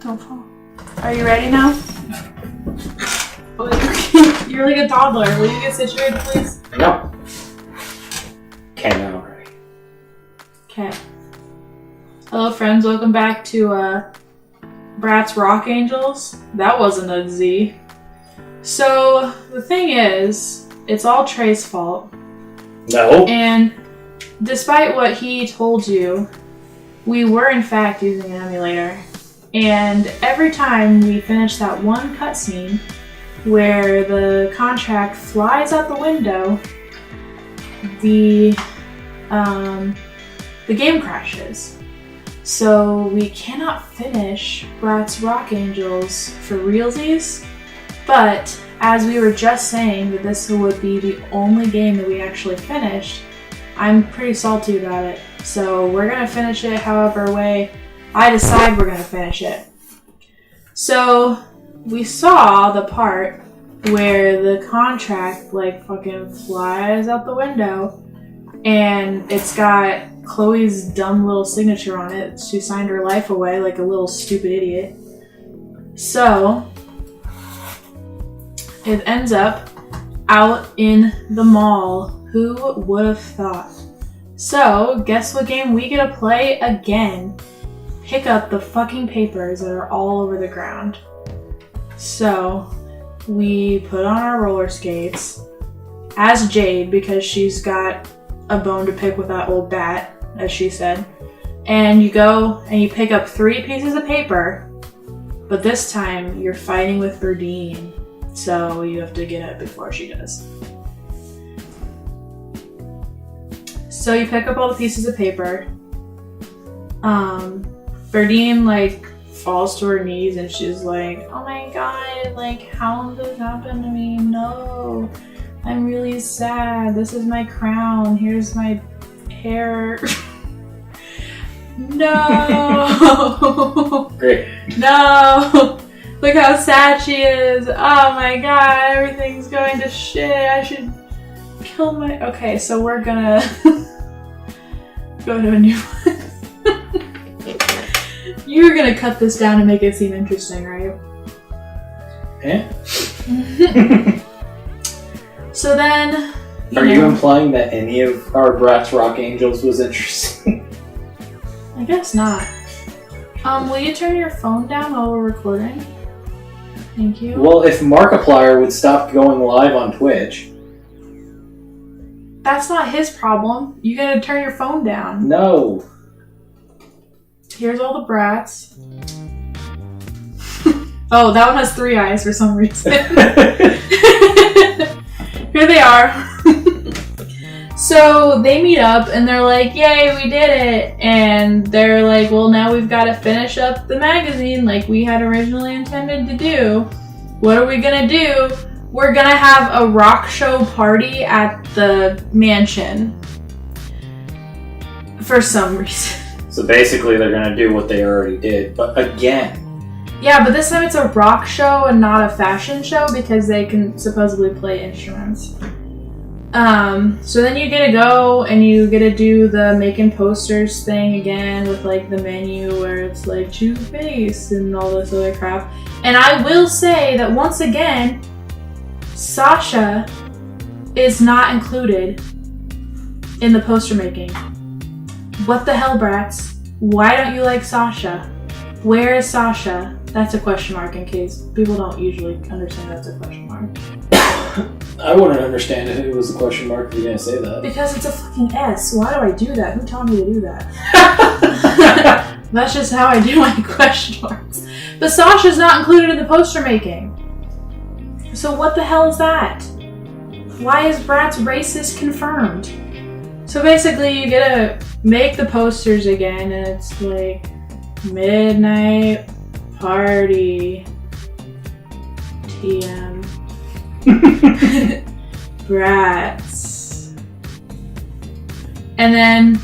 Don't fall. Are you ready now? Oh, you're like a toddler. Will you get situated, please? No. Okay, now I'm ready. Okay. Hello, friends. Welcome back to Bratz Rock Angelz. That wasn't a Z. So, the thing is, it's all Trey's fault. No. And despite what he told you, we were in fact using an emulator. And every time we finish that one cutscene where the contract flies out the window, the game crashes. So we cannot finish Bratz Rock Angelz for realsies. But as we were just saying that this would be the only game that we actually finished, I'm pretty salty about it. So we're gonna finish it however way I decide we're gonna finish it. So we saw the part where the contract like fucking flies out the window and it's got Chloe's dumb little signature on it. She signed her life away like a little stupid idiot. So it ends up out in the mall. Who would have thought? So guess what game we get to play again? Pick up the fucking papers that are all over the ground. So we put on our roller skates as Jade because she's got a bone to pick with that old bat, as she said. And you go and you pick up 3 pieces of paper, but this time you're fighting with Verdine, so you have to get it before she does. So you pick up all the pieces of paper. Verdine like falls to her knees and she's like, oh my god, like how did this happen to me? No, I'm really sad. This is my crown. Here's my hair. No. Great. No. Look how sad she is. Oh my god, everything's going to shit. I should kill my... Okay, so we're gonna go to a new one. You're gonna cut this down and make it seem interesting, right? Yeah. So then... Are you implying that any of our Bratz Rock Angelz was interesting? I guess not. Will you turn your phone down while we're recording? Thank you. Well, if Markiplier would stop going live on Twitch... That's not his problem. You gotta turn your phone down. No. Here's all the Bratz. Oh, that one has 3 eyes for some reason. Here they are. So they meet up and they're like, yay, we did it. And they're like, well, now we've got to finish up the magazine like we had originally intended to do. What are we going to do? We're going to have a rock show party at the mansion. For some reason. So basically they're going to do what they already did, but again. Yeah, but this time it's a rock show and not a fashion show because they can supposedly play instruments. So then you get to go and you get to do the making posters thing again with like the menu where it's like choose face and all this other crap. And I will say that once again, Sasha is not included in the poster making. What the hell, Bratz? Why don't you like Sasha? Where is Sasha? That's a question mark in case people don't usually understand that's a question mark. I wouldn't understand if it was a question mark if you didn't say that. Because it's a fucking S. Why do I do that? Who told me to do that? That's just how I do my question marks. But Sasha's not included in the poster making. So what the hell is that? Why is Bratz racist confirmed? So basically you get to make the posters again and it's like midnight party TM Bratz. And then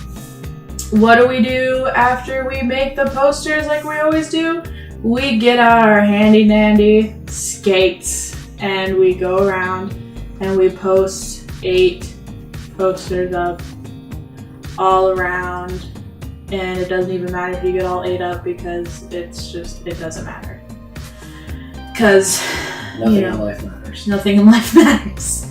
what do we do after we make the posters like we always do? We get out our handy dandy skates and we go around and we post 8 posters up all around and it doesn't even matter if you get all 8 up because it doesn't matter. Because, Nothing in life matters. Nothing in life matters.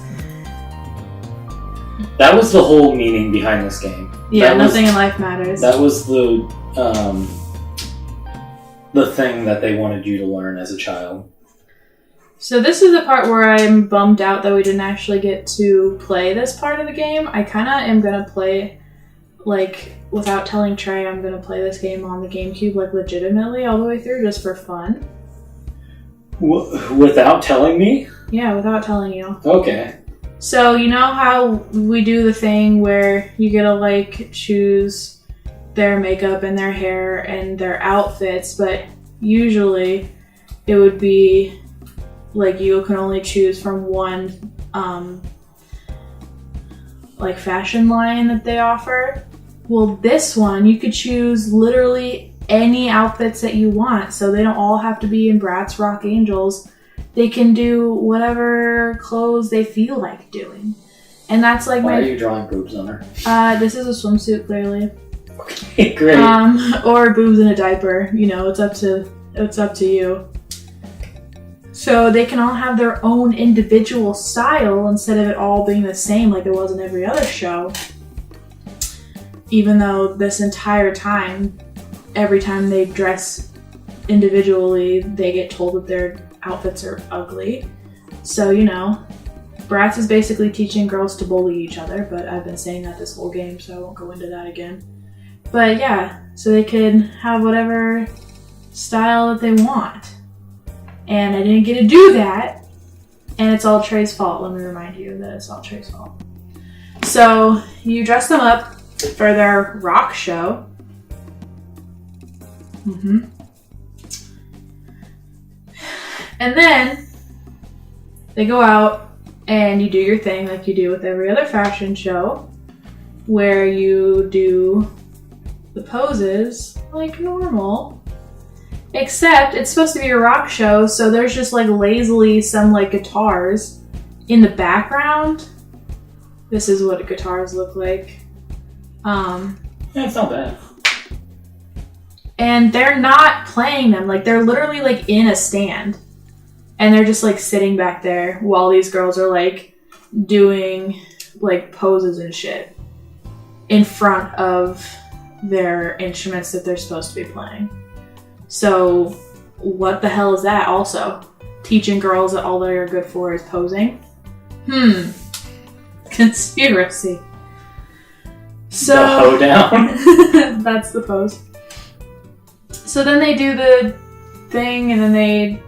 That was the whole meaning behind this game. Yeah, nothing in life matters. That was the thing that they wanted you to learn as a child. So this is the part where I'm bummed out that we didn't actually get to play this part of the game. I kind of am going to play, like, without telling Trey, I'm going to play this game on the GameCube, like, legitimately all the way through just for fun. Without telling me? Yeah, without telling you. Okay. So, you know how we do the thing where you get to, like, choose their makeup and their hair and their outfits, but usually it would be, like, you can only choose from one, like, fashion line that they offer. Well, this one, you could choose literally any outfits that you want, so they don't all have to be in Bratz Rock Angelz. They can do whatever clothes they feel like doing. And that's like Why are you drawing boobs on her? This is a swimsuit, clearly. Okay, great. Or boobs in a diaper. You know, it's up to you. So they can all have their own individual style instead of it all being the same like it was in every other show. Even though this entire time, every time they dress individually, they get told that their outfits are ugly. So, you know, Bratz is basically teaching girls to bully each other, but I've been saying that this whole game, so I won't go into that again. But yeah, so they could have whatever style that they want. And I didn't get to do that, and it's all Trey's fault. Let me remind you that it's all Trey's fault. So you dress them up for their rock show. And then they go out and you do your thing like you do with every other fashion show, where you do the poses like normal, except it's supposed to be a rock show, so there's just like lazily some like guitars in the background. This is what guitars look like. Yeah, it's not bad. And they're not playing them, like they're literally like in a stand. And they're just like sitting back there while these girls are like doing like poses and shit in front of their instruments that they're supposed to be playing. So what the hell is that also? Teaching girls that all they're good for is posing? Conspiracy. So the hoedown. That's the pose. So then they do the thing, and then they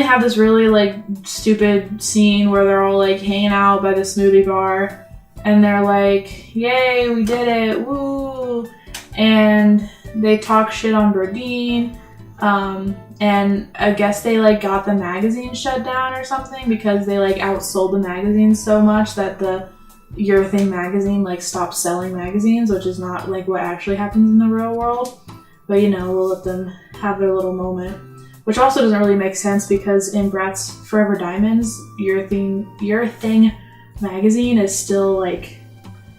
have this really like stupid scene where they're all like hanging out by the smoothie bar, and they're like, "Yay, we did it, woo!" And they talk shit on Bradeen, and I guess they like got the magazine shut down or something because they like outsold the magazine so much that the Urethane magazine like stopped selling magazines, which is not like what actually happens in the real world. But you know, we'll let them have their little moment. Which also doesn't really make sense because in Bratz Forever Diamonds, Urethane magazine is still like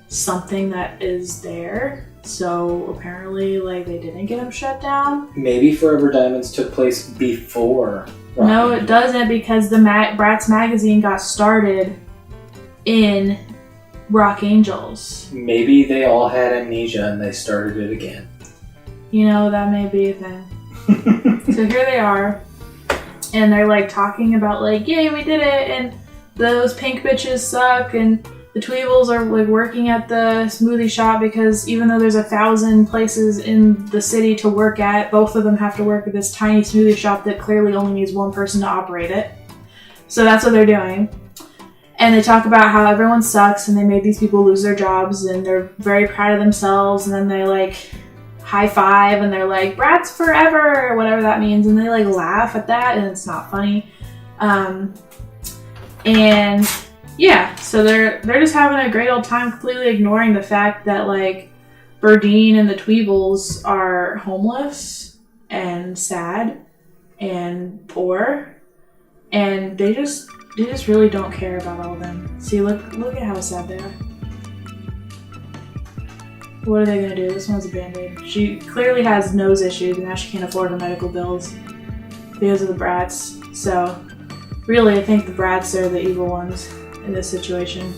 something that is there. So apparently, like, they didn't get them shut down. Maybe Forever Diamonds took place before. No, it doesn't, because the Bratz magazine got started in Rock Angelz. Maybe they all had amnesia and they started it again. You know, that may be a thing. So here they are, and they're like talking about like, yay, we did it, and those pink bitches suck, and the Tweevils are like working at the smoothie shop because even though there's 1,000 places in the city to work at, both of them have to work at this tiny smoothie shop that clearly only needs one person to operate it. So that's what they're doing. And they talk about how everyone sucks and they made these people lose their jobs and they're very proud of themselves, and then they like high five and they're like, Bratz forever, or whatever that means, and they like laugh at that and it's not funny. And yeah, so they're just having a great old time, completely ignoring the fact that like Bradeen and the Tweevils are homeless and sad and poor, and they just really don't care about all of them. See, look at how sad they are. What are they gonna do? This one's a Band-Aid. She clearly has nose issues and now she can't afford her medical bills because of the Bratz. So really, I think the Bratz are the evil ones in this situation.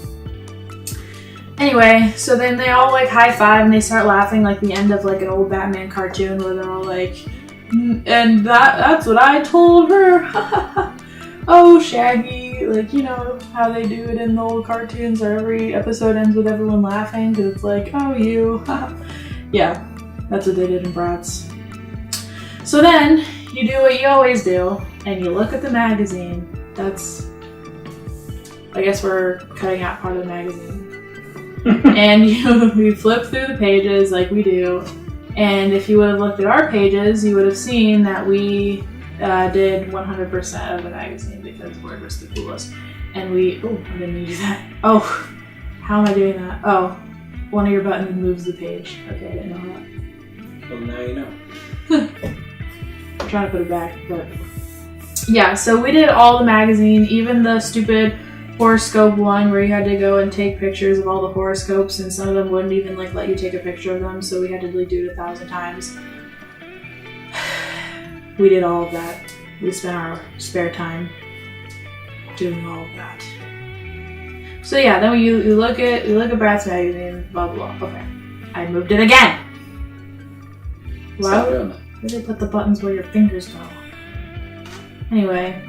Anyway, so then they all like high five and they start laughing like the end of like an old Batman cartoon where they're all like, and that's what I told her. Oh, Shaggy. Like, you know how they do it in the old cartoons where every episode ends with everyone laughing because it's like, oh, you. Yeah, that's what they did in Bratz. So then you do what you always do and you look at the magazine. That's, I guess we're cutting out part of the magazine. And we flip through the pages like we do. And if you would have looked at our pages, you would have seen that we did 100% of the magazine because we're just the coolest. And we, oh, I didn't mean to do that. Oh, how am I doing that? Oh, one of your buttons moves the page. Okay, I didn't know that. Well, now you know. I'm trying to put it back, but yeah, so we did all the magazine, even the stupid horoscope one where you had to go and take pictures of all the horoscopes and some of them wouldn't even like let you take a picture of them, so we had to like do it 1,000 times. We did all of that. We spent our spare time doing all of that. So yeah, then you look at Bratz magazine, blah blah blah. Okay, I moved it again. Why did they put the buttons where your fingers go? Anyway.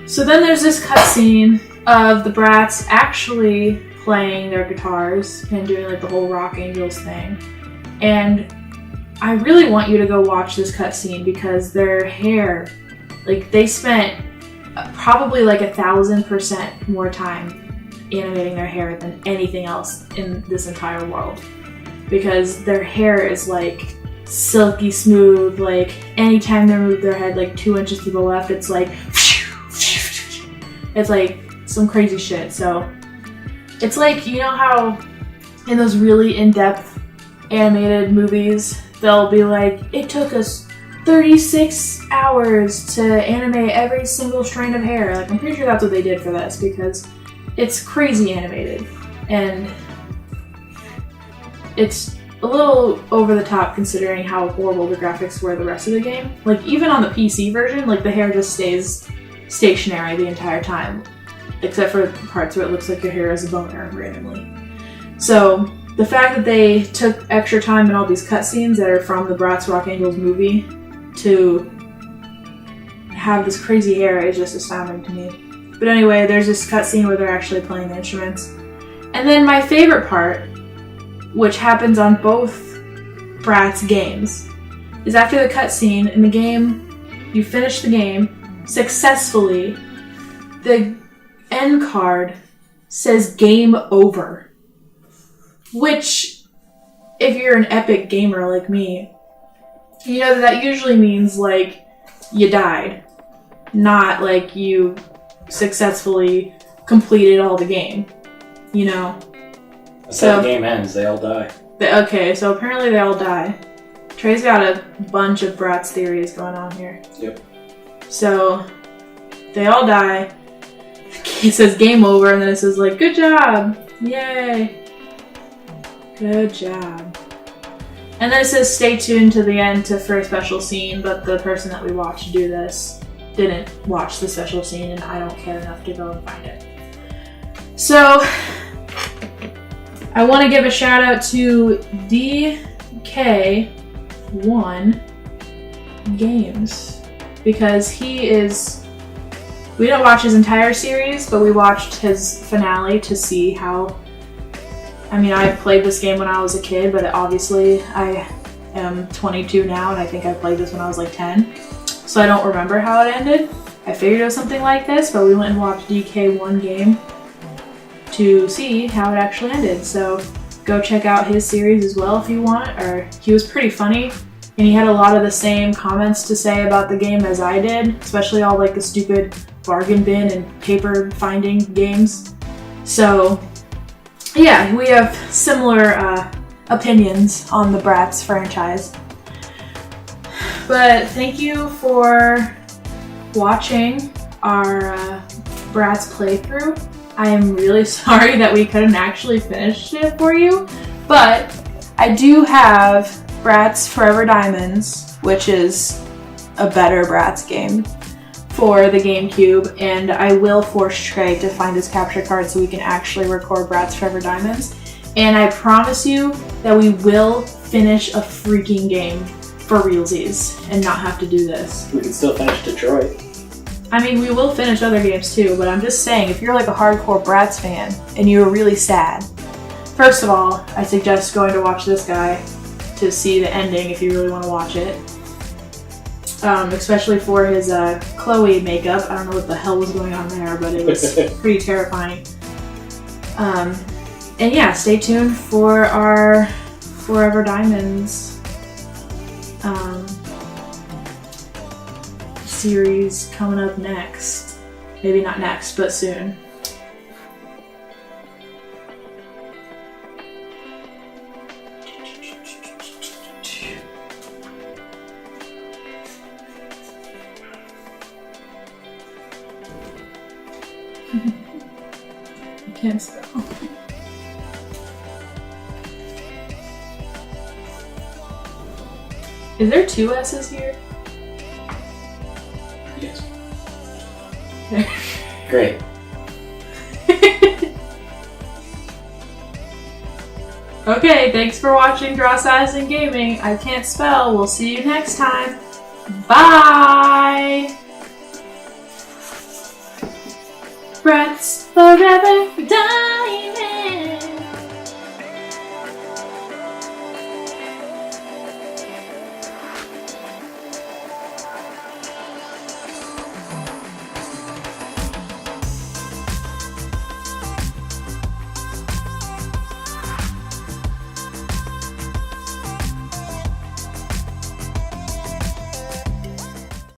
So then there's this cutscene of the Bratz actually playing their guitars and doing like the whole Rock Angelz thing. And I really want you to go watch this cutscene because their hair, like they spent probably like 1,000% more time animating their hair than anything else in this entire world. Because their hair is like silky smooth, like anytime they move their head like 2 inches to the left, it's like it's like some crazy shit. So it's like, you know how in those really in-depth animated movies, they'll be like, it took us 36 hours to animate every single strand of hair. Like, I'm pretty sure that's what they did for this because it's crazy animated. And it's a little over the top considering how horrible the graphics were the rest of the game. Like, even on the PC version, like the hair just stays stationary the entire time, except for parts where it looks like your hair is a boner randomly. So the fact that they took extra time in all these cutscenes that are from the Bratz Rock Angelz movie to have this crazy hair is just astounding to me. But anyway, there's this cutscene where they're actually playing the instruments. And then my favorite part, which happens on both Bratz games, is after the cutscene in the game, you finish the game successfully, the end card says game over. Which, if you're an epic gamer like me, you know that usually means like you died, not like you successfully completed all the game, you know? So the game ends, they all die. Okay, so apparently they all die. Trey's got a bunch of Bratz theories going on here. Yep. So, they all die. It says game over, and then it says like, good job! Yay! Good job. And then it says stay tuned to the end for a special scene, but the person that we watched do this didn't watch the special scene, and I don't care enough to go and find it. So, I want to give a shout out to DK1 Games. Because he is, we didn't watch his entire series, but we watched his finale to see how, I mean, I played this game when I was a kid, but obviously I am 22 now, and I think I played this when I was like 10. So I don't remember how it ended. I figured it was something like this, but we went and watched DK1 Game to see how it actually ended. So go check out his series as well if you want, or he was pretty funny. And he had a lot of the same comments to say about the game as I did, especially all like the stupid bargain bin and paper finding games. So yeah, we have similar opinions on the Bratz franchise. But thank you for watching our Bratz playthrough. I am really sorry that we couldn't actually finish it for you, but I do have Bratz Forever Diamonds, which is a better Bratz game, for the GameCube, and I will force Trey to find his capture card so we can actually record Bratz Forever Diamonds. And I promise you that we will finish a freaking game for realsies and not have to do this. We can still finish Detroit. I mean, we will finish other games too, but I'm just saying, if you're like a hardcore Bratz fan and you were really sad, first of all, I suggest going to watch this guy to see the ending if you really want to watch it. Especially for his Chloe makeup. I don't know what the hell was going on there, but it was pretty terrifying. And yeah, stay tuned for our Forever Diamonds series coming up next. Maybe not next, but soon. I can't spell. Is there 2 S's here? Yes. Great. Okay, thanks for watching Drawssassin Gaming. I can't spell. We'll see you next time. Bye! Bratz Forever Diamond.